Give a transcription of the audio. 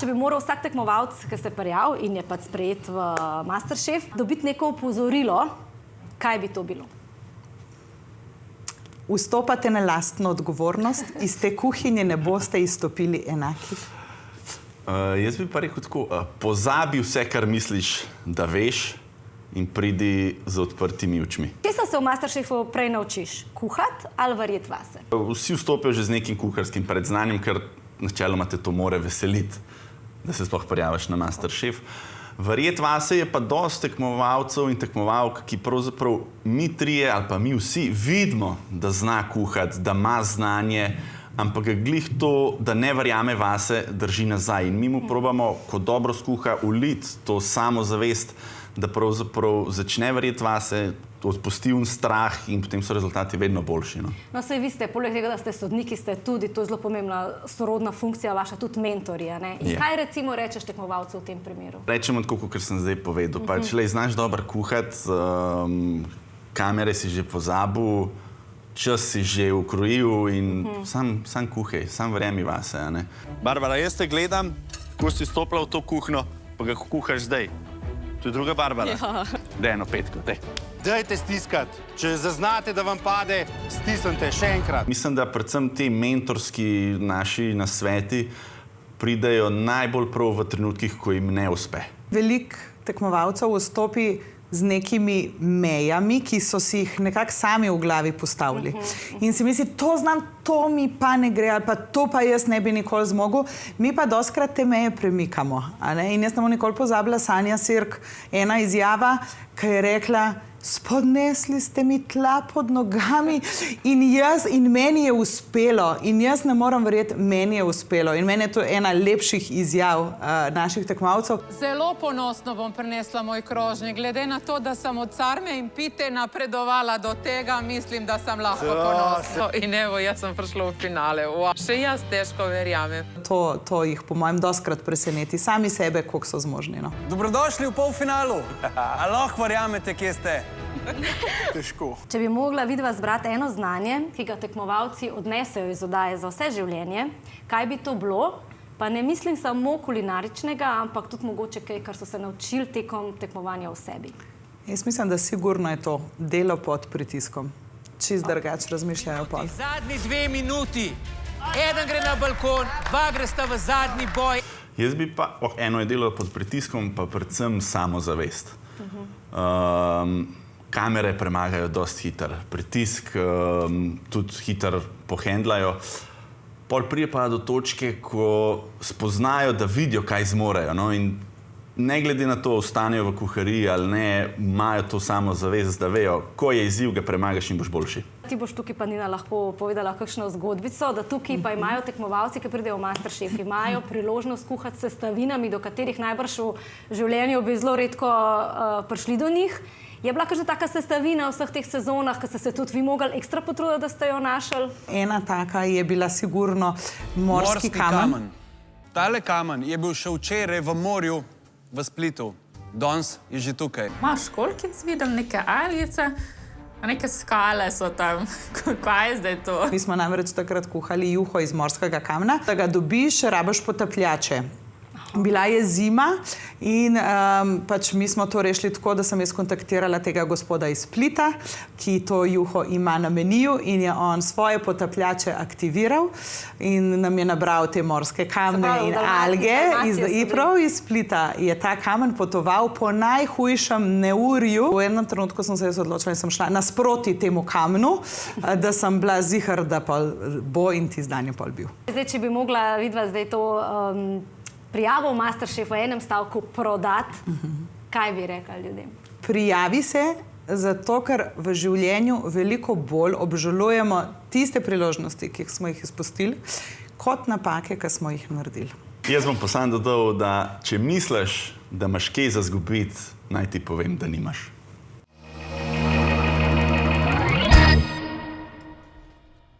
če bi moral vsak tekmovalec, ki se prijavi in je pač sprejet v Masterchef, dobiti neko opozorilo, kaj bi to bilo? Vstopate na lastno odgovornost, iz te kuhinje ne boste izstopili enaki. Jaz bi pa rekel tako, pozabi vse, kar misliš, da veš, in pridi z odprtimi očmi. Česa se v Masterchefu prej naučiš? Kuhati ali verjeti vase? Vsi vstopijo že z nekim kuharskim predznanjem, ker načeloma te to more veseliti, da se sploh prijaviš na Masterchef. Verjeti vase je pa dosti tekmovalcev in tekmovalk, ki pravzaprav mi trije ali pa mi vsi vidimo, da zna kuhati, da ima znanje, ampak glih to, da ne verjame vase, drži nazaj. In mi mu probamo, ko dobro skuha, uliti to samozavest, da pravzaprav začne verjeti vase, odpusti strah in potem so rezultati vedno boljši. No, saj vi ste, poleg tega, da ste sodniki, ste tudi, to je zelo pomembna sorodna funkcija vaša, tudi mentorja, ne? In kaj recimo rečeš tekmovalcu v tem primeru? Rečemo tako, kot sem zdaj povedal. Pač, znaš dobro kuhati, kamere si že pozabil, čas si že ukrojil in sam kuhaj, sam verjemi vase. Barbara, jaz te gledam, ko si stopila v to kuhno, pa ga kuhaš zdaj. To je druga Barbara. Daj eno petko, daj. Dajte stiskati. Če zaznate, da vam pade, stisnite še enkrat. Mislim, da predvsem ti mentorski naši nasveti pridejo najbolj prav v trenutkih, ko jim ne uspe. Veliko tekmovalcev vstopi z nekimi mejami, ki so si jih nekako sami v glavi postavili. In si misli, to znam, to mi pa ne gre, ali pa to pa jaz ne bi nikoli zmogel. Mi pa dostikrat te meje premikamo. In jaz ne bom nikoli pozabila Sanja Sirk, ena izjava, ki je rekla, spodnesli ste mi tla pod nogami in meni je uspelo. In jaz ne moram verjeti, meni je uspelo. In meni je to ena lepših izjav naših tekmovalcev. Zelo ponosno bom prinesla moj krožnik. Glede na to, da sem od Sarme in Pite napredovala do tega, mislim, da sem lahko ponosna. In evo, jaz sem prišla v finale. Še jaz težko verjamem. To jih po mojem dostikrat preseneti. Sami sebe, koliko so zmožni. Dobrodošli v polfinalu. A lahko verjamete, kje ste? Težko. Če bi mogla vidva zbrati eno znanje, ki ga tekmovalci odnesejo iz oddaje za vse življenje, kaj bi to bilo? Pa ne mislim samo kulinaričnega, ampak tudi mogoče kaj, kar so se naučili tekom tekmovanja v sebi. Jaz mislim, da sigurno je to delo pod pritiskom. Čist drugače razmišljajo pol. Zadnji 2 minuti. Eden gre na balkon, 2 gresta v zadnji boj. Jaz bi pa, eno je delo pod pritiskom, pa predvsem samozavest. Kamere premagajo dosti hiter, pritisk tudi hiter pohendlajo. Pol prije pa do točke, ko spoznajo, da vidijo, kaj zmorejo. In ne glede na to, ostanejo v kuhariji ali ne, imajo to samozavest, da vejo, ko je izziv, ga premagaš in boš boljši. Ti boš tukaj pa Nina lahko povedala kakšno zgodbico, da tukaj pa imajo tekmovalci, ki pridejo v Masterchef, imajo priložnost kuhati s sestavinami, do katerih najbrž v življenju bi zelo redko prišli do njih. Je bila kakšna taka sestavina v vseh teh sezonah, ki ste se tudi vi mogli ekstra potruditi, da ste jo našli? Ena taka je bila sigurno morski kamen. Tale kamen je bil še včeraj v morju v Splitu. Danes je že tukaj. Imaš školjkic, vidim neke algice, neke skale so tam. Kaj je zdaj to? Mi smo namreč takrat kuhali juho iz morskega kamna. Da ga dobiš, rabiš potapljače. Bila je zima in pač mi smo to rešili tako, da sem jaz kontaktirala tega gospoda iz Splita, ki to juho ima na meniju in je on svoje potapljače aktiviral in nam je nabral te morske kamne in alge. Prav iz Splita je ta kamen potoval po najhujšem neurju. V enem trenutku sem se jaz odločila in sem šla nasproti temu kamnu, da sem bila ziher, da bo in ti zdanje pol bil. Zdaj, če bi mogla vidva zdaj to prijavo v Masterchef v enem stavku prodati, kaj bi rekla ljudem? Prijavi se, zato ker v življenju veliko bolj obžalujemo tiste priložnosti, ki smo jih izpustili, kot napake, ki smo jih naredili. Jaz bom pa sam dodal, da če misliš, da imaš kaj za izgubiti, naj ti povem, da nimaš.